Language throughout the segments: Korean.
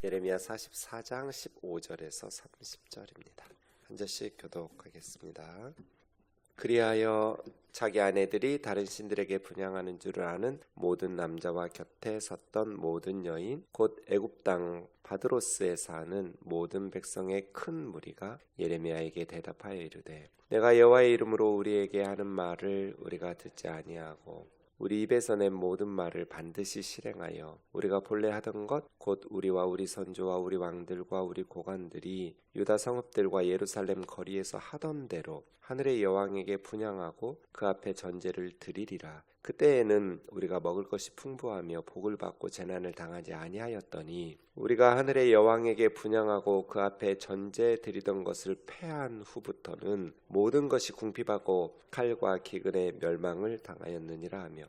예레미야 44장 15절에서 30절입니다. 한 절씩 교독하겠습니다. 그리하여 자기 아내들이 다른 신들에게 분향하는 줄을 아는 모든 남자와 곁에 섰던 모든 여인 곧 애굽 땅 바드로스에 사는 모든 백성의 큰 무리가 예레미야에게 대답하여 이르되 내가 여호와의 이름으로 우리에게 하는 말을 우리가 듣지 아니하고 우리 입에서 낸 모든 말을 반드시 실행하여 우리가 본래 하던 것 곧 우리와 우리 선조와 우리 왕들과 우리 고관들이 유다 성읍들과 예루살렘 거리에서 하던 대로 하늘의 여왕에게 분향하고 그 앞에 전제를 드리리라. 그때에는 우리가 먹을 것이 풍부하며 복을 받고 재난을 당하지 아니하였더니 우리가 하늘의 여왕에게 분향하고 그 앞에 전제 드리던 것을 패한 후부터는 모든 것이 궁핍하고 칼과 기근의 멸망을 당하였느니라 하며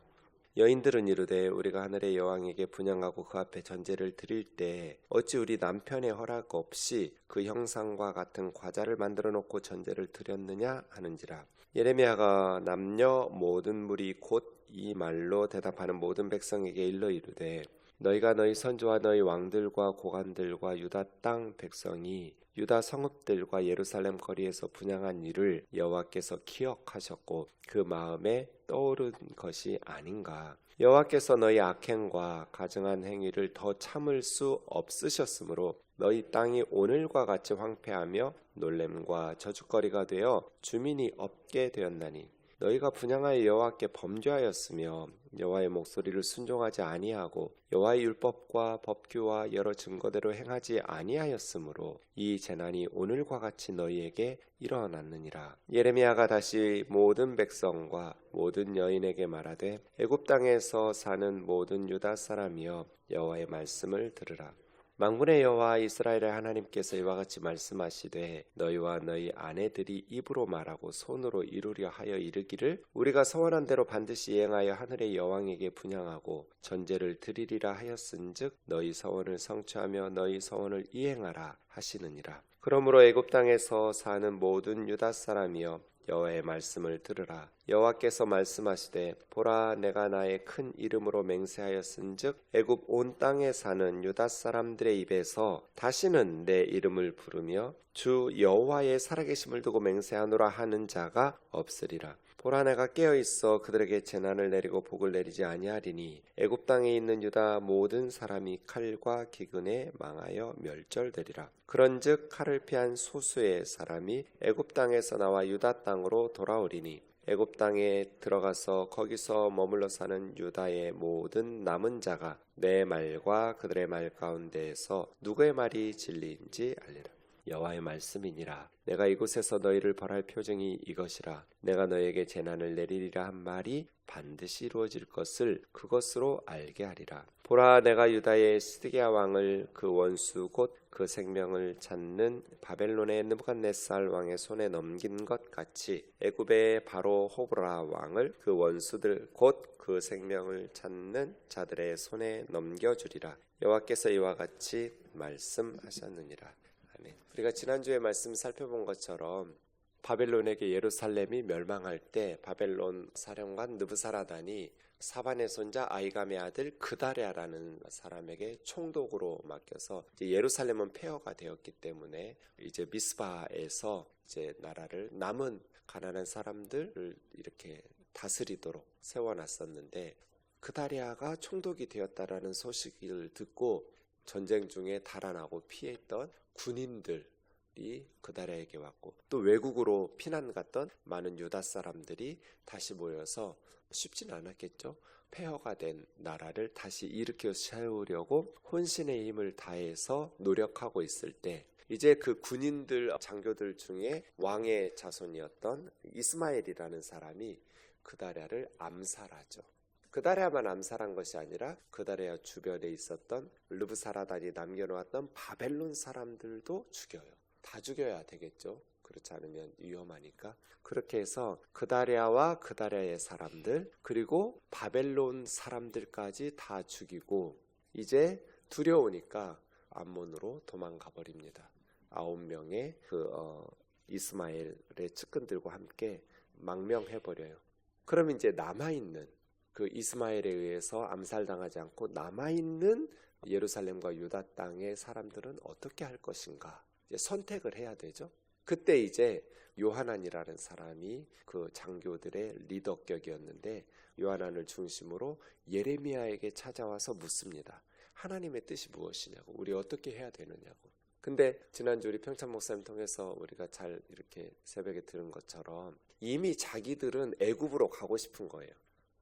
여인들은 이르되 우리가 하늘의 여왕에게 분향하고 그 앞에 전제를 드릴 때 어찌 우리 남편의 허락 없이 그 형상과 같은 과자를 만들어 놓고 전제를 드렸느냐 하는지라. 예레미야가 남녀 모든 무리 곧 이 말로 대답하는 모든 백성에게 일러 이르되 너희가 너희 선조와 너희 왕들과 고관들과 유다 땅 백성이 유다 성읍들과 예루살렘 거리에서 분향한 일을 여호와께서 기억하셨고 그 마음에 떠오른 것이 아닌가. 여호와께서 너희 악행과 가증한 행위를 더 참을 수 없으셨으므로 너희 땅이 오늘과 같이 황폐하며 놀램과 저주거리가 되어 주민이 없게 되었나니 너희가 분향하여 여호와께 범죄하였으며 여호와의 목소리를 순종하지 아니하고 여호와의 율법과 법규와 여러 증거대로 행하지 아니하였으므로 이 재난이 오늘과 같이 너희에게 일어났느니라. 예레미야가 다시 모든 백성과 모든 여인에게 말하되 애굽 땅에서 사는 모든 유다 사람이여 여호와의 말씀을 들으라. 만군의 여호와 이스라엘의 하나님께서 이와 같이 말씀하시되 너희와 너희 아내들이 입으로 말하고 손으로 이루려 하여 이르기를 우리가 서원한 대로 반드시 이행하여 하늘의 여왕에게 분향하고 전제를 드리리라 하였은즉 너희 서원을 성취하며 너희 서원을 이행하라 하시느니라. 그러므로 애굽 땅에서 사는 모든 유다 사람이여 여호와의 말씀을 들으라. 여호와께서 말씀하시되 보라 내가 나의 큰 이름으로 맹세하였은즉 애굽 온 땅에 사는 유다 사람들의 입에서 다시는 내 이름을 부르며 주 여호와의 살아계심을 두고 맹세하노라 하는 자가 없으리라. 보라 내가 깨어있어 그들에게 재난을 내리고 복을 내리지 아니하리니 애굽 땅에 있는 유다 모든 사람이 칼과 기근에 망하여 멸절되리라. 그런즉 칼을 피한 소수의 사람이 애굽 땅에서 나와 유다 땅으로 돌아오리니 애굽 땅에 들어가서 거기서 머물러 사는 유다의 모든 남은 자가 내 말과 그들의 말 가운데에서 누구의 말이 진리인지 알리라. 여호와의 말씀이니라. 내가 이곳에서 너희를 벌할 표징이 이것이라. 내가 너희에게 재난을 내리리라 한 말이 반드시 이루어질 것을 그것으로 알게 하리라. 보라 내가 유다의 시드기야 왕을 그 원수 곧 그 생명을 찾는 바벨론의 느부갓네살 왕의 손에 넘긴 것 같이 애굽의 바로 호브라 왕을 그 원수들 곧 그 생명을 찾는 자들의 손에 넘겨주리라. 여호와께서 이와 같이 말씀하셨느니라. 아멘. 우리가 지난주에 말씀 살펴본 것처럼 바벨론에게 예루살렘이 멸망할 때 바벨론 사령관 느부사라단이 사반의 손자 아이감의 아들 그다랴라는 사람에게 총독으로 맡겨서 이제 예루살렘은 폐허가 되었기 때문에 이제 미스바에서 이제 나라를 남은 가난한 사람들을 이렇게 다스리도록 세워놨었는데 그다랴가 총독이 되었다라는 소식을 듣고 전쟁 중에 달아나고 피했던 군인들이 그다랴에게 왔고 또 외국으로 피난 갔던 많은 유다 사람들이 다시 모여서 쉽진 않았겠죠. 폐허가 된 나라를 다시 일으켜 세우려고 혼신의 힘을 다해서 노력하고 있을 때 이제 그 군인들 장교들 중에 왕의 자손이었던 이스마엘이라는 사람이 그다랴를 암살하죠. 그다랴만 암살한 것이 아니라 그다랴 주변에 있었던 르브사라단이 남겨놓았던 바벨론 사람들도 죽여요. 다 죽여야 되겠죠. 그렇지 않으면 위험하니까. 그렇게 해서 그다랴와 그다랴의 사람들 그리고 바벨론 사람들까지 다 죽이고 이제 두려우니까 암몬으로 도망가 버립니다. 9명의 이스마엘의 측근들과 함께 망명해 버려요. 그럼 이제 남아있는 그 이스마엘에 의해서 암살당하지 않고 남아있는 예루살렘과 유다 땅의 사람들은 어떻게 할 것인가 이제 선택을 해야 되죠. 그때 이제 요하난이라는 사람이 그 장교들의 리더격이었는데 요하난을 중심으로 예레미야에게 찾아와서 묻습니다. 하나님의 뜻이 무엇이냐고, 우리 어떻게 해야 되느냐고. 근데 지난주 우리 평찬 목사님 통해서 우리가 잘 이렇게 새벽에 들은 것처럼 이미 자기들은 애굽으로 가고 싶은 거예요.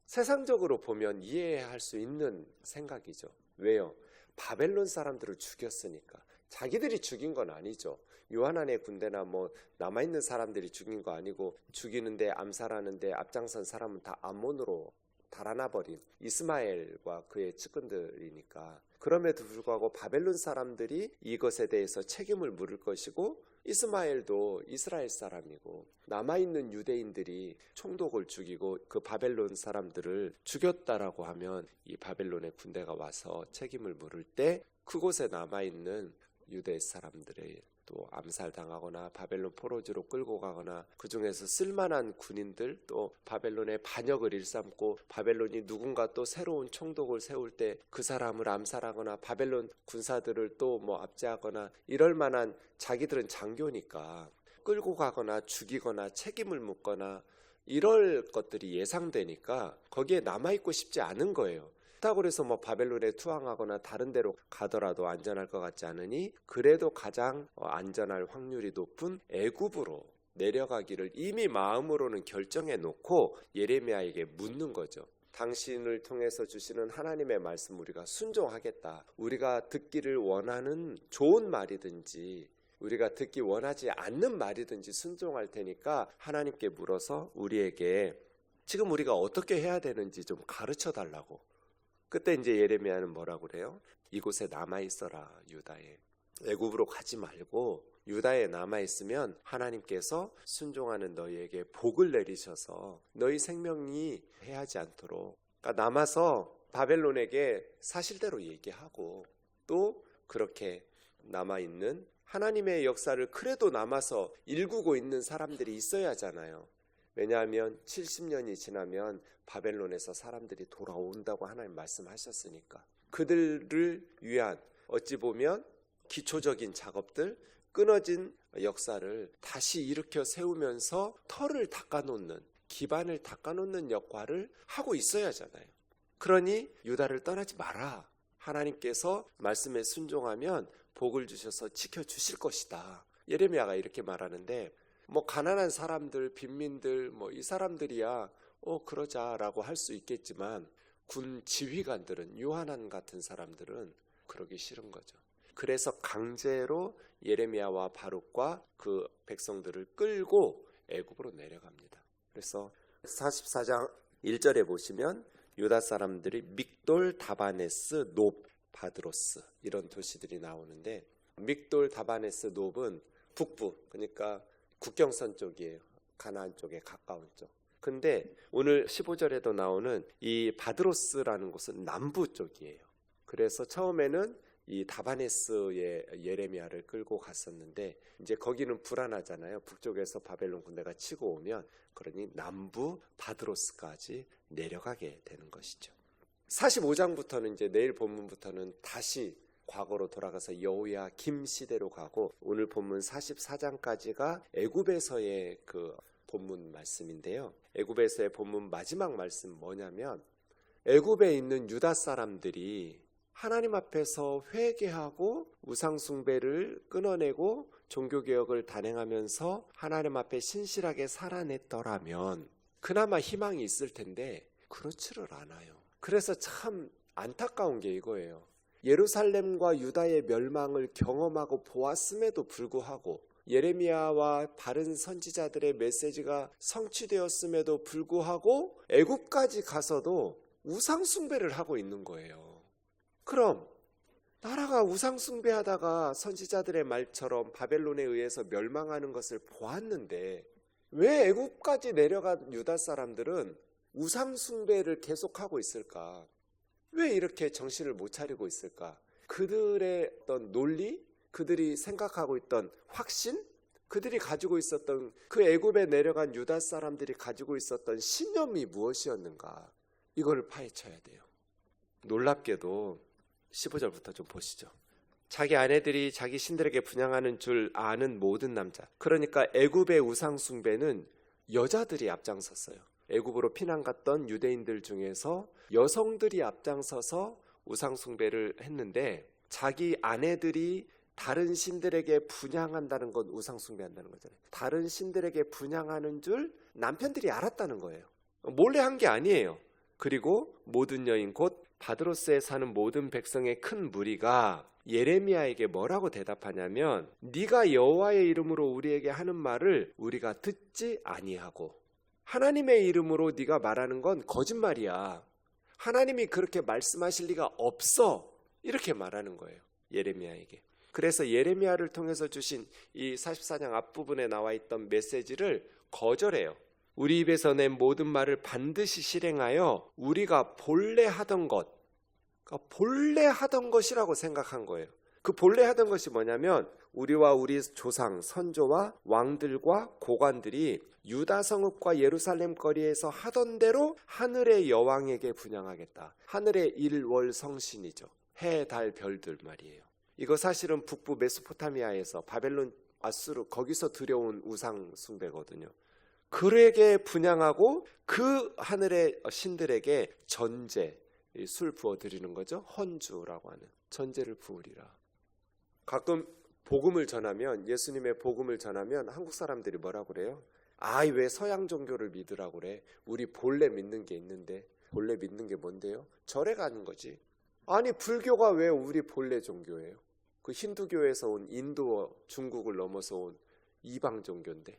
세상적으로 보면 이해할 수 있는 생각이죠. 왜요? 바벨론 사람들을 죽였으니까. 자기들이 죽인 건 아니죠. 요하난의 군대나 뭐 남아있는 사람들이 죽인 거 아니고, 죽이는데 암살하는데 앞장선 사람은 다 암몬으로 달아나버린 이스마엘과 그의 측근들이니까. 그럼에도 불구하고 바벨론 사람들이 이것에 대해서 책임을 물을 것이고, 이스마엘도 이스라엘 사람이고, 남아있는 유대인들이 총독을 죽이고 그 바벨론 사람들을 죽였다라고 하면 이 바벨론의 군대가 와서 책임을 물을 때 그곳에 남아있는 유대 사람들의 또 암살당하거나 바벨론 포로지로 끌고 가거나, 그 중에서 쓸만한 군인들, 또 바벨론의 반역을 일삼고 바벨론이 누군가 또 새로운 총독을 세울 때 그 사람을 암살하거나 바벨론 군사들을 또 뭐 압제하거나, 이럴 만한, 자기들은 장교니까 끌고 가거나 죽이거나 책임을 묻거나 이럴 것들이 예상되니까 거기에 남아있고 싶지 않은 거예요. 그렇다고 해서 뭐 바벨론에 투항하거나 다른 데로 가더라도 안전할 것 같지 않으니, 그래도 가장 안전할 확률이 높은 애굽으로 내려가기를 이미 마음으로는 결정해 놓고 예레미야에게 묻는 거죠. 당신을 통해서 주시는 하나님의 말씀 우리가 순종하겠다. 우리가 듣기를 원하는 좋은 말이든지 우리가 듣기 원하지 않는 말이든지 순종할 테니까 하나님께 물어서 우리에게 지금 우리가 어떻게 해야 되는지 좀 가르쳐 달라고. 그때 이제 예레미야는 뭐라고 그래요? 이곳에 남아있어라. 유다에. 애굽으로 가지 말고 유다에 남아있으면 하나님께서 순종하는 너희에게 복을 내리셔서 너희 생명이 해하지 않도록, 그러니까 남아서 바벨론에게 사실대로 얘기하고, 또 그렇게 남아있는 하나님의 역사를 그래도 남아서 일구고 있는 사람들이 있어야 하잖아요. 왜냐하면 70년이 지나면 바벨론에서 사람들이 돌아온다고 하나님 말씀하셨으니까. 그들을 위한 어찌 보면 기초적인 작업들, 끊어진 역사를 다시 일으켜 세우면서 터를 닦아놓는, 기반을 닦아놓는 역할을 하고 있어야 하잖아요. 그러니 유다를 떠나지 마라. 하나님께서 말씀에 순종하면 복을 주셔서 지켜주실 것이다. 예레미야가 이렇게 말하는데, 뭐 가난한 사람들, 빈민들, 뭐 이 사람들이야 그러자라고 할 수 있겠지만, 군 지휘관들은, 요하난 같은 사람들은 그러기 싫은 거죠. 그래서 강제로 예레미야와 바룩과 그 백성들을 끌고 애굽으로 내려갑니다. 그래서 44장 1절에 보시면 유다 사람들이 믹돌, 다바네스, 놉, 바드로스 이런 도시들이 나오는데, 믹돌, 다바네스, 놉은 북부, 그러니까 국경선 쪽이에요. 가나안 쪽에 가까운 쪽. 근데 오늘 15절에도 나오는 이 바드로스라는 곳은 남부 쪽이에요. 그래서 처음에는 이 다바네스의 예레미야를 끌고 갔었는데, 이제 거기는 불안하잖아요. 북쪽에서 바벨론 군대가 치고 오면. 그러니 남부 바드로스까지 내려가게 되는 것이죠. 45장부터는 이제 내일 본문부터는 다시 과거로 돌아가서 여호야김 시대로 가고, 오늘 본문 44장까지가 애굽에서의 그 본문 말씀인데요. 애굽에서의 본문 마지막 말씀 뭐냐면, 애굽에 있는 유다 사람들이 하나님 앞에서 회개하고 우상 숭배를 끊어내고 종교개혁을 단행하면서 하나님 앞에 신실하게 살아냈더라면 그나마 희망이 있을 텐데 그렇지를 않아요. 그래서 참 안타까운 게 이거예요. 예루살렘과 유다의 멸망을 경험하고 보았음에도 불구하고, 예레미야와 다른 선지자들의 메시지가 성취되었음에도 불구하고 애굽까지 가서도 우상 숭배를 하고 있는 거예요. 그럼 나라가 우상 숭배하다가 선지자들의 말처럼 바벨론에 의해서 멸망하는 것을 보았는데, 왜 애굽까지 내려간 유다 사람들은 우상 숭배를 계속하고 있을까? 왜 이렇게 정신을 못 차리고 있을까? 그들의 어떤 논리, 그들이 생각하고 있던 확신, 그들이 가지고 있었던, 그 애굽에 내려간 유다 사람들이 가지고 있었던 신념이 무엇이었는가? 이걸 파헤쳐야 돼요. 놀랍게도 15절부터 좀 보시죠. 자기 아내들이 자기 신들에게 분향하는 줄 아는 모든 남자, 그러니까 애굽의 우상 숭배는 여자들이 앞장섰어요. 애굽으로 피난 갔던 유대인들 중에서 여성들이 앞장서서 우상 숭배를 했는데, 자기 아내들이 다른 신들에게 분향한다는 건 우상 숭배한다는 거잖아요. 다른 신들에게 분향하는 줄 남편들이 알았다는 거예요. 몰래 한 게 아니에요. 그리고 모든 여인 곧 바드로스에 사는 모든 백성의 큰 무리가 예레미야에게 뭐라고 대답하냐면, 네가 여호와의 이름으로 우리에게 하는 말을 우리가 듣지 아니하고 하나님의 이름으로 네가 말하는 건 거짓말이야. 하나님이 그렇게 말씀하실 리가 없어. 이렇게 말하는 거예요, 예레미야에게. 그래서 예레미야를 통해서 주신 이 44장 앞부분에 나와 있던 메시지를 거절해요. 우리 입에서 낸 모든 말을 반드시 실행하여 우리가 본래 하던 것, 그러니까 본래 하던 것이라고 생각한 거예요. 그 본래 하던 것이 뭐냐면, 우리와 우리 조상, 선조와 왕들과 고관들이 유다 성읍과 예루살렘 거리에서 하던 대로 하늘의 여왕에게 분향하겠다. 하늘의 일월 성신이죠. 해, 달, 별들 말이에요. 이거 사실은 북부 메소포타미아에서 바벨론, 아수르 거기서 들여온 우상 숭배거든요. 그에게 분향하고 그 하늘의 신들에게 전제, 술 부어드리는 거죠. 헌주라고 하는 전제를 부으리라. 가끔 복음을 전하면, 예수님의 복음을 전하면 한국 사람들이 뭐라고 그래요? 왜 서양 종교를 믿으라고 그래? 우리 본래 믿는 게 있는데. 본래 믿는 게 뭔데요? 절에 가는 거지. 아니, 불교가 왜 우리 본래 종교예요? 그 힌두교에서 온, 인도, 중국을 넘어서 온 이방 종교인데.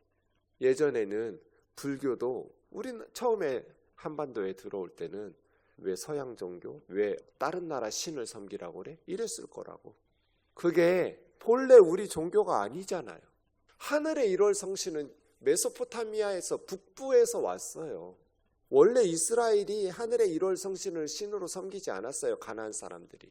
예전에는 불교도, 우리는 처음에 한반도에 들어올 때는 왜 서양 종교, 왜 다른 나라 신을 섬기라고 그래? 이랬을 거라고. 그게 본래 우리 종교가 아니잖아요. 하늘의 1월 성신은 메소포타미아에서 북부에서 왔어요. 원래 이스라엘이 하늘의 1월 성신을 신으로 섬기지 않았어요, 가나안 사람들이.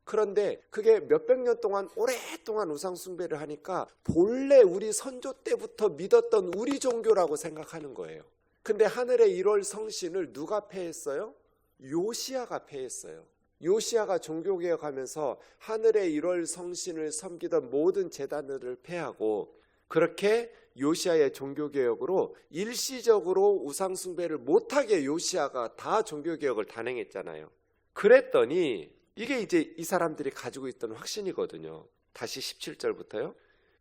그런데 그게 몇백 년 동안 오랫동안 우상 숭배를 하니까 본래 우리 선조 때부터 믿었던 우리 종교라고 생각하는 거예요. 근데 하늘의 1월 성신을 누가 폐했어요? 요시야가 폐했어요. 요시야가 종교개혁하면서 하늘의 1월 성신을 섬기던 모든 제단들을 폐하고, 그렇게 요시야의 종교개혁으로 일시적으로 우상숭배를 못하게 요시야가 다 종교개혁을 단행했잖아요. 그랬더니 이게 이제 이 사람들이 가지고 있던 확신이거든요. 다시 17절부터요.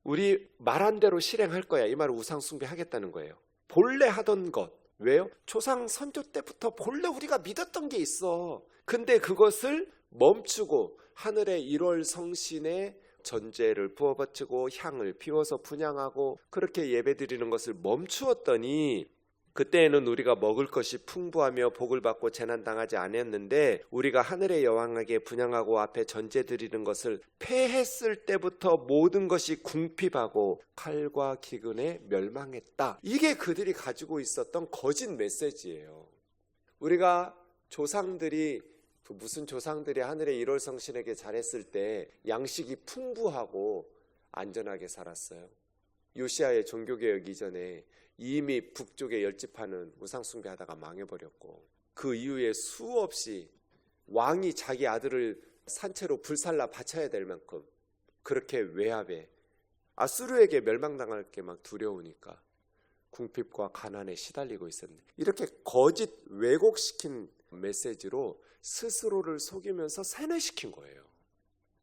우리 말한 대로 실행할 거야. 이 말은 우상숭배 하겠다는 거예요. 본래 하던 것. 왜요? 조상 선조 때부터 본래 우리가 믿었던 게 있어. 근데 그것을 멈추고 하늘의 1월 성신의 전제를 부어바치고 향을 피워서 분향하고 그렇게 예배드리는 것을 멈추었더니, 그때에는 우리가 먹을 것이 풍부하며 복을 받고 재난당하지 않았는데, 우리가 하늘의 여왕에게 분향하고 앞에 전제 드리는 것을 폐했을 때부터 모든 것이 궁핍하고 칼과 기근에 멸망했다. 이게 그들이 가지고 있었던 거짓 메시지예요. 우리가 조상들이, 무슨 조상들이 하늘의 1월 성신에게 잘했을 때 양식이 풍부하고 안전하게 살았어요. 요시야의 종교개혁 이전에 이미 북쪽에 열집하는 우상숭배하다가 망해버렸고, 그 이후에 수없이 왕이 자기 아들을 산채로 불살라 바쳐야 될 만큼 그렇게 외압에 아수르에게 멸망당할 게 막 두려우니까 궁핍과 가난에 시달리고 있었는데, 이렇게 거짓 왜곡시킨 메시지로 스스로를 속이면서 세뇌시킨 거예요.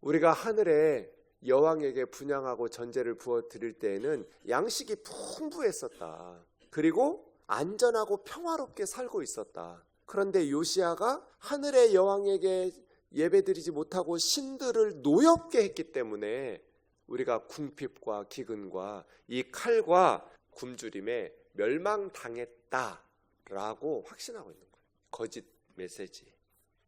우리가 하늘에 여왕에게 분향하고 전제를 부어 드릴 때에는 양식이 풍부했었다. 그리고 안전하고 평화롭게 살고 있었다. 그런데 요시야가 하늘의 여왕에게 예배드리지 못하고 신들을 노엽게 했기 때문에 우리가 궁핍과 기근과 이 칼과 굶주림에 멸망당했다라고 확신하고 있는 거예요. 거짓 메시지.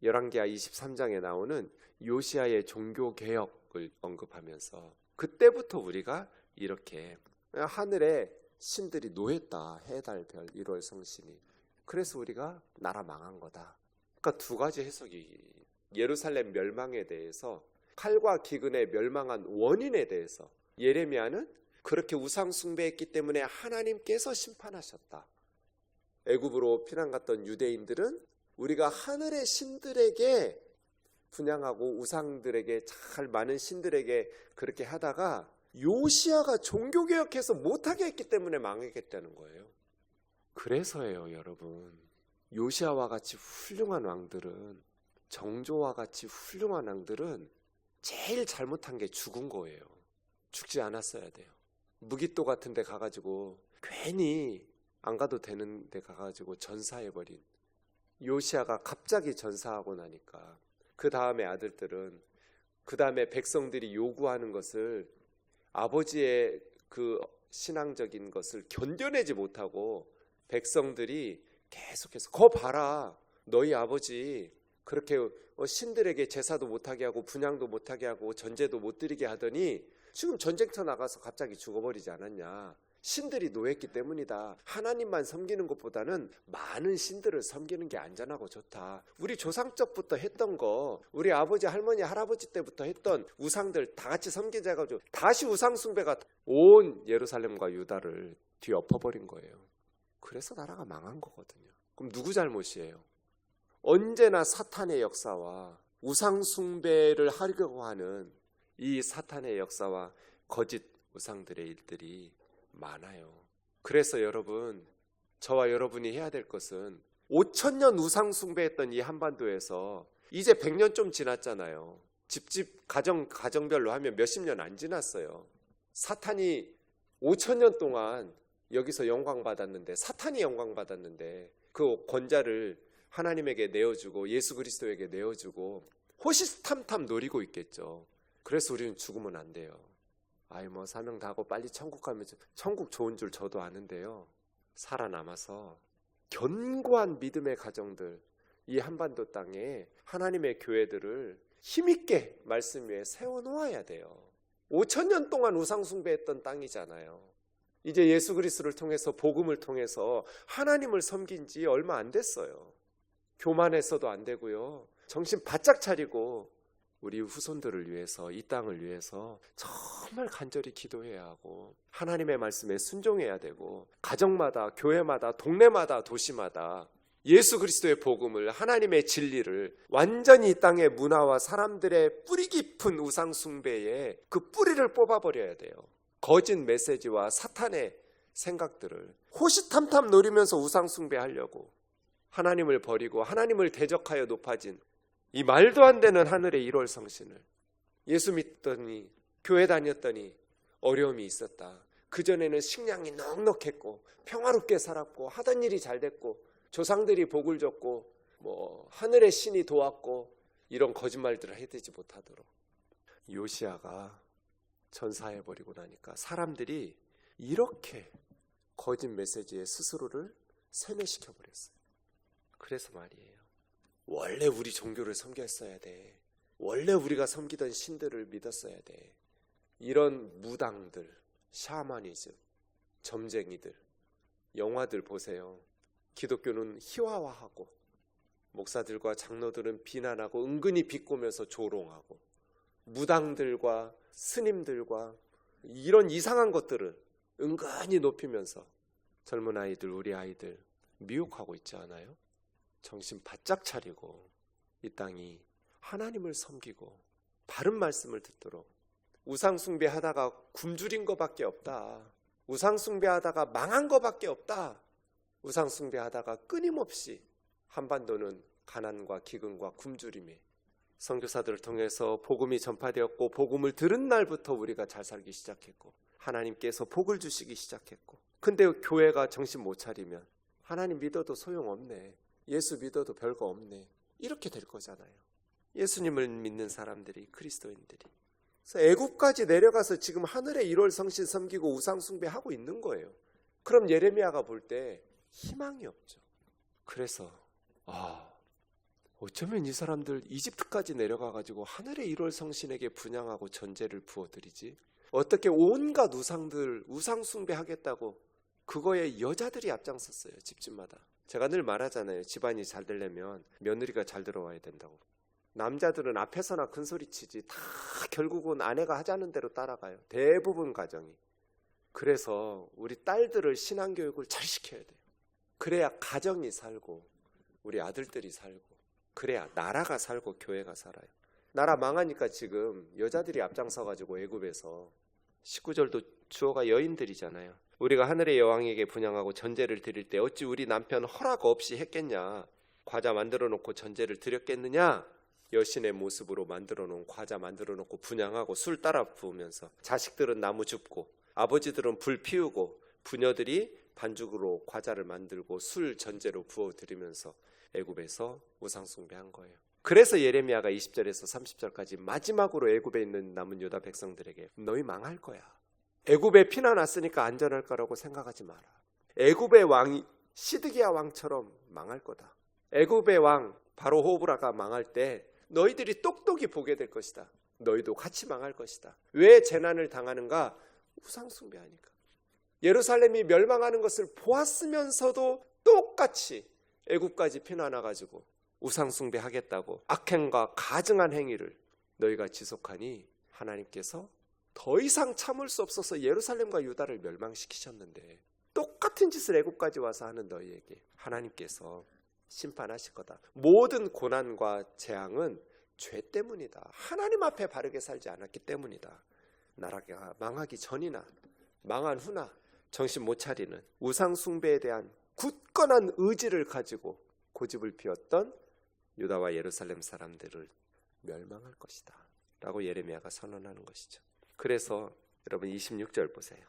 열왕기하 23장에 나오는 요시야의 종교개혁을 언급하면서, 그때부터 우리가 이렇게 하늘에 신들이 노했다. 해, 달, 별, 1월 성신이. 그래서 우리가 나라 망한 거다. 그러니까 두 가지 해석이, 예루살렘 멸망에 대해서, 칼과 기근에 멸망한 원인에 대해서, 예레미야는 그렇게 우상 숭배했기 때문에 하나님께서 심판하셨다. 애굽으로 피난 갔던 유대인들은 우리가 하늘의 신들에게 분향하고 우상들에게 잘 많은 신들에게 그렇게 하다가 요시야가 종교개혁해서 못하게 했기 때문에 망했다는 거예요. 그래서예요, 여러분. 요시야와 같이 훌륭한 왕들은, 정조와 같이 훌륭한 왕들은 제일 잘못한 게 죽은 거예요. 죽지 않았어야 돼요. 무기또 같은 데 가가지고 괜히 안 가도 되는 데 가가지고 전사해버린 요시야가 갑자기 전사하고 나니까 그 다음에 아들들은, 그 다음에 백성들이 요구하는 것을, 아버지의 그 신앙적인 것을 견뎌내지 못하고 백성들이 계속해서 거 봐라, 너희 아버지 그렇게 신들에게 제사도 못하게 하고 분향도 못하게 하고 전제도 못 드리게 하더니 지금 전쟁터 나가서 갑자기 죽어버리지 않았냐. 신들이 노했기 때문이다. 하나님만 섬기는 것보다는 많은 신들을 섬기는 게 안전하고 좋다. 우리 조상적부터 했던 거, 우리 아버지 할머니 할아버지 때부터 했던 우상들 다 같이 섬기자 해가지고 다시 우상 숭배가 온 예루살렘과 유다를 뒤엎어버린 거예요. 그래서 나라가 망한 거거든요. 그럼 누구 잘못이에요? 언제나 사탄의 역사와 우상 숭배를 하려고 하는 이 사탄의 역사와 거짓 우상들의 일들이 많아요. 그래서 여러분, 저와 여러분이 해야 될 것은 5,000년 우상 숭배했던 이 한반도에서 이제 100년 좀 지났잖아요. 집집 가정별로 하면 몇십 년 안 지났어요. 사탄이 5,000년 동안 여기서 영광 받았는데, 사탄이 영광 받았는데 그 권자를 하나님에게 내어주고 예수 그리스도에게 내어주고 호시탐탐 노리고 있겠죠. 그래서 우리는 죽으면 안 돼요. 아이 뭐 사명 다 하고 빨리 천국 가면, 천국 좋은 줄 저도 아는데요, 살아남아서 견고한 믿음의 가정들, 이 한반도 땅에 하나님의 교회들을 힘있게 말씀 위에 세워놓아야 돼요. 5,000년 동안 우상 숭배했던 땅이잖아요. 이제 예수 그리스도를 통해서, 복음을 통해서 하나님을 섬긴 지 얼마 안 됐어요. 교만해서도 안 되고요, 정신 바짝 차리고 우리 후손들을 위해서, 이 땅을 위해서 정말 간절히 기도해야 하고 하나님의 말씀에 순종해야 되고, 가정마다, 교회마다, 동네마다, 도시마다 예수 그리스도의 복음을, 하나님의 진리를 완전히 이 땅의 문화와 사람들의 뿌리 깊은 우상 숭배에 그 뿌리를 뽑아버려야 돼요. 거짓 메시지와 사탄의 생각들을 호시탐탐 노리면서 우상 숭배하려고 하나님을 버리고 하나님을 대적하여 높아진 이 말도 안 되는 하늘의 1월 성신을, 예수 믿더니 교회 다녔더니 어려움이 있었다, 그전에는 식량이 넉넉했고 평화롭게 살았고 하던 일이 잘 됐고 조상들이 복을 줬고 뭐 하늘의 신이 도왔고, 이런 거짓말들을 해대지 못하도록 요시야가 전사해버리고 나니까 사람들이 이렇게 거짓 메시지에 스스로를 세뇌시켜버렸어요. 그래서 말이에요, 원래 우리 종교를 섬겼어야 돼, 원래 우리가 섬기던 신들을 믿었어야 돼. 이런 무당들, 샤머니즘, 점쟁이들, 영화들 보세요. 기독교는 희화화하고 목사들과 장로들은 비난하고 은근히 비꼬면서 조롱하고, 무당들과 스님들과 이런 이상한 것들을 은근히 높이면서 젊은 아이들, 우리 아이들 미혹하고 있지 않아요? 정신 바짝 차리고 이 땅이 하나님을 섬기고 바른 말씀을 듣도록. 우상 숭배하다가 굶주린 것밖에 없다, 우상 숭배하다가 망한 것밖에 없다, 우상 숭배하다가 끊임없이 한반도는 가난과 기근과 굶주림에, 선교사들을 통해서 복음이 전파되었고 복음을 들은 날부터 우리가 잘 살기 시작했고 하나님께서 복을 주시기 시작했고, 근데 교회가 정신 못 차리면 하나님 믿어도 소용없네, 예수 믿어도 별거 없네, 이렇게 될 거잖아요. 예수님을 믿는 사람들이, 그리스도인들이. 그래서 애국까지 내려가서 지금 하늘의 1월 성신 섬기고 우상 숭배하고 있는 거예요. 그럼 예레미야가 볼 때 희망이 없죠. 그래서 어쩌면 이 사람들 이집트까지 내려가가지고 하늘의 1월 성신에게 분향하고 전제를 부어드리지, 어떻게 온갖 우상들 우상 숭배하겠다고 그거에 여자들이 앞장섰어요. 집집마다. 제가 늘 말하잖아요, 집안이 잘 되려면 며느리가 잘 들어와야 된다고. 남자들은 앞에서나 큰소리치지 다 결국은 아내가 하자는 대로 따라가요, 대부분 가정이. 그래서 우리 딸들을 신앙교육을 잘 시켜야 돼요. 그래야 가정이 살고 우리 아들들이 살고, 그래야 나라가 살고 교회가 살아요. 나라 망하니까 지금 여자들이 앞장서가지고 애굽에서 19절도 주어가 여인들이잖아요. 우리가 하늘의 여왕에게 분향하고 전제를 드릴 때 어찌 우리 남편 허락 없이 했겠냐? 과자 만들어 놓고 전제를 드렸겠느냐? 여신의 모습으로 만들어 놓은 과자 만들어 놓고 분향하고 술 따라 부으면서 자식들은 나무 줍고 아버지들은 불 피우고 부녀들이 반죽으로 과자를 만들고 술 전제로 부어 드리면서 애굽에서 우상 숭배한 거예요. 그래서 예레미야가 20절에서 30절까지 마지막으로 애굽에 있는 남은 유다 백성들에게 너희 망할 거야. 애굽에 피난 왔으니까 안전할 거라고 생각하지 마라. 애굽의 왕이 시드기야 왕처럼 망할 거다. 애굽의 왕 바로 호브라가 망할 때 너희들이 똑똑히 보게 될 것이다. 너희도 같이 망할 것이다. 왜 재난을 당하는가? 우상 숭배하니까. 예루살렘이 멸망하는 것을 보았으면서도 똑같이 애굽까지 피난와가지고 우상 숭배하겠다고 악행과 가증한 행위를 너희가 지속하니 하나님께서 더 이상 참을 수 없어서 예루살렘과 유다를 멸망시키셨는데 똑같은 짓을 애굽까지 와서 하는 너희에게 하나님께서 심판하실 거다. 모든 고난과 재앙은 죄 때문이다. 하나님 앞에 바르게 살지 않았기 때문이다. 나라가 망하기 전이나 망한 후나 정신 못 차리는 우상 숭배에 대한 굳건한 의지를 가지고 고집을 피웠던 유다와 예루살렘 사람들을 멸망할 것이다 라고 예레미야가 선언하는 것이죠. 그래서 여러분 26절 보세요.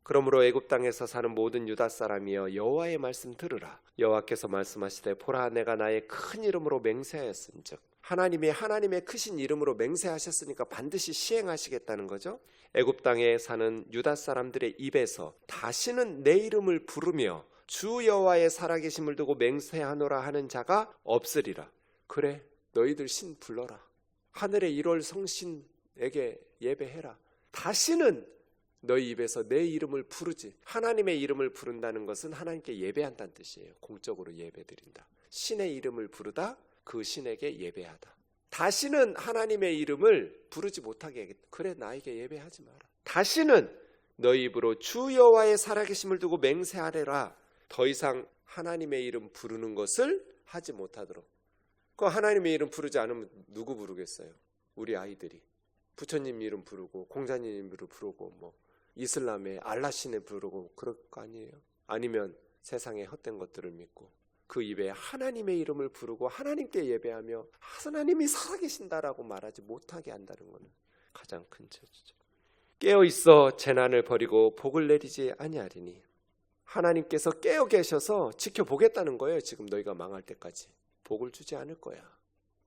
그러므로 애굽 땅에서 사는 모든 유다 사람이여 여호와의 말씀 들으라. 여호와께서 말씀하시되 보라 내가 나의 큰 이름으로 맹세하였은즉 하나님의 크신 이름으로 맹세하셨으니까 반드시 시행하시겠다는 거죠. 애굽 땅에 사는 유다 사람들의 입에서 다시는 내 이름을 부르며 주 여호와의 살아계심을 두고 맹세하노라 하는 자가 없으리라. 그래 너희들 신 불러라. 하늘의 1월 성신에게 예배해라. 다시는 너희 입에서 내 이름을 부르지. 하나님의 이름을 부른다는 것은 하나님께 예배한다는 뜻이에요. 공적으로 예배드린다. 신의 이름을 부르다 그 신에게 예배하다. 다시는 하나님의 이름을 부르지 못하게 하겠다. 그래 나에게 예배하지 마라. 다시는 너희 입으로 주 여호와의 살아계심을 두고 맹세하래라. 더 이상 하나님의 이름 부르는 것을 하지 못하도록. 그 하나님의 이름 부르지 않으면 누구 부르겠어요? 우리 아이들이 부처님 이름 부르고 공자님 이름 부르고 뭐 이슬람의 알라신을 부르고 그럴 거 아니에요? 아니면 세상의 헛된 것들을 믿고 그 입에 하나님의 이름을 부르고 하나님께 예배하며 하나님이 살아계신다라고 말하지 못하게 한다는 것은 가장 큰 저주죠. 깨어있어 재난을 버리고 복을 내리지 아니하리니 하나님께서 깨어 계셔서 지켜보겠다는 거예요. 지금 너희가 망할 때까지 복을 주지 않을 거야.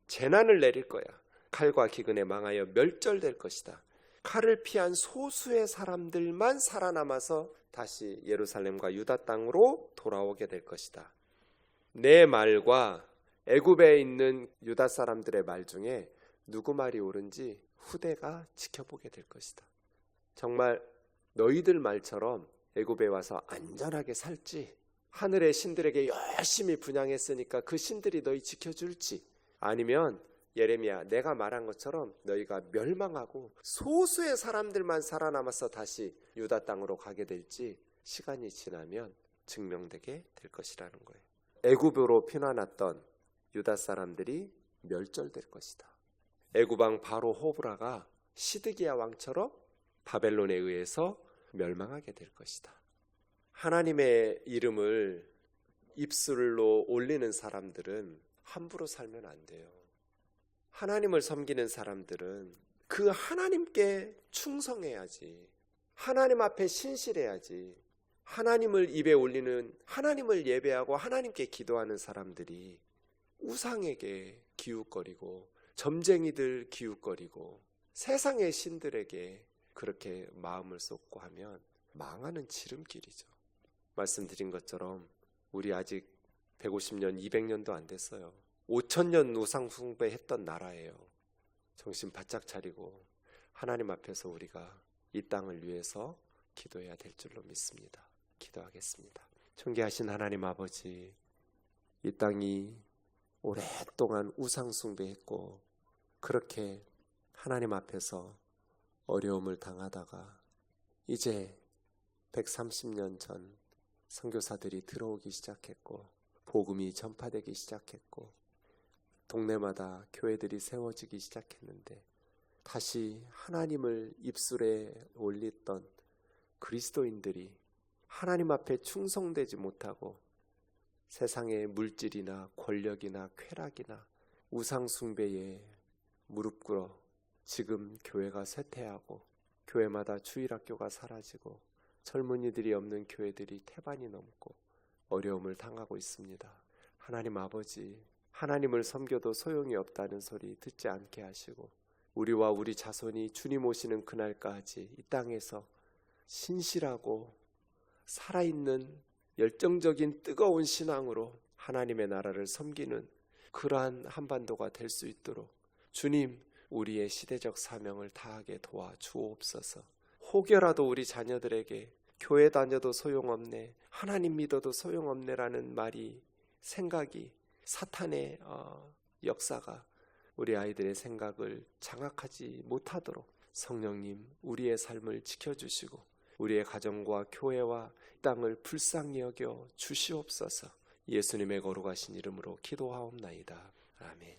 재난을 내릴 거야. 칼과 기근에 망하여 멸절될 것이다. 칼을 피한 소수의 사람들만 살아남아서 다시 예루살렘과 유다 땅으로 돌아오게 될 것이다. 내 말과 애굽에 있는 유다 사람들의 말 중에 누구 말이 옳은지 후대가 지켜보게 될 것이다. 정말 너희들 말처럼 애굽에 와서 안전하게 살지, 하늘의 신들에게 열심히 분향했으니까 그 신들이 너희 지켜줄지, 아니면 예레미야 내가 말한 것처럼 너희가 멸망하고 소수의 사람들만 살아남아서 다시 유다 땅으로 가게 될지 시간이 지나면 증명되게 될 것이라는 거예요. 애굽으로 피난왔던 유다 사람들이 멸절될 것이다. 애굽 왕 바로 호브라가 시드기야 왕처럼 바벨론에 의해서 멸망하게 될 것이다. 하나님의 이름을 입술로 올리는 사람들은 함부로 살면 안 돼요. 하나님을 섬기는 사람들은 그 하나님께 충성해야지. 하나님 앞에 신실해야지. 하나님을 입에 올리는, 하나님을 예배하고 하나님께 기도하는 사람들이 우상에게 기웃거리고 점쟁이들 기웃거리고 세상의 신들에게 그렇게 마음을 쏟고 하면 망하는 지름길이죠. 말씀드린 것처럼 우리 아직 150년, 200년도 안 됐어요. 5000년 우상 숭배했던 나라예요. 정신 바짝 차리고 하나님 앞에서 우리가 이 땅을 위해서 기도해야 될 줄로 믿습니다. 기도하겠습니다. 존귀하신 하나님 아버지, 이 땅이 오랫동안 우상 숭배했고 그렇게 하나님 앞에서 어려움을 당하다가 이제 130년 전 선교사들이 들어오기 시작했고 복음이 전파되기 시작했고 동네마다 교회들이 세워지기 시작했는데 다시 하나님을 입술에 올렸던 그리스도인들이 하나님 앞에 충성되지 못하고 세상의 물질이나 권력이나 쾌락이나 우상 숭배에 무릎 꿇어 지금 교회가 쇠퇴하고 교회마다 주일학교가 사라지고 젊은이들이 없는 교회들이 태반이 넘고 어려움을 당하고 있습니다. 하나님 아버지, 하나님을 섬겨도 소용이 없다는 소리 듣지 않게 하시고 우리와 우리 자손이 주님 오시는 그날까지 이 땅에서 신실하고 살아있는 열정적인 뜨거운 신앙으로 하나님의 나라를 섬기는 그러한 한반도가 될 수 있도록 주님, 우리의 시대적 사명을 다하게 도와주옵소서. 혹여라도 우리 자녀들에게 교회 다녀도 소용없네, 하나님 믿어도 소용없네라는 말이, 생각이, 사탄의 역사가 우리 아이들의 생각을 장악하지 못하도록 성령님, 우리의 삶을 지켜주시고 우리의 가정과 교회와 땅을 불쌍히 여겨 주시옵소서. 예수님의 거룩하신 이름으로 기도하옵나이다. 아멘.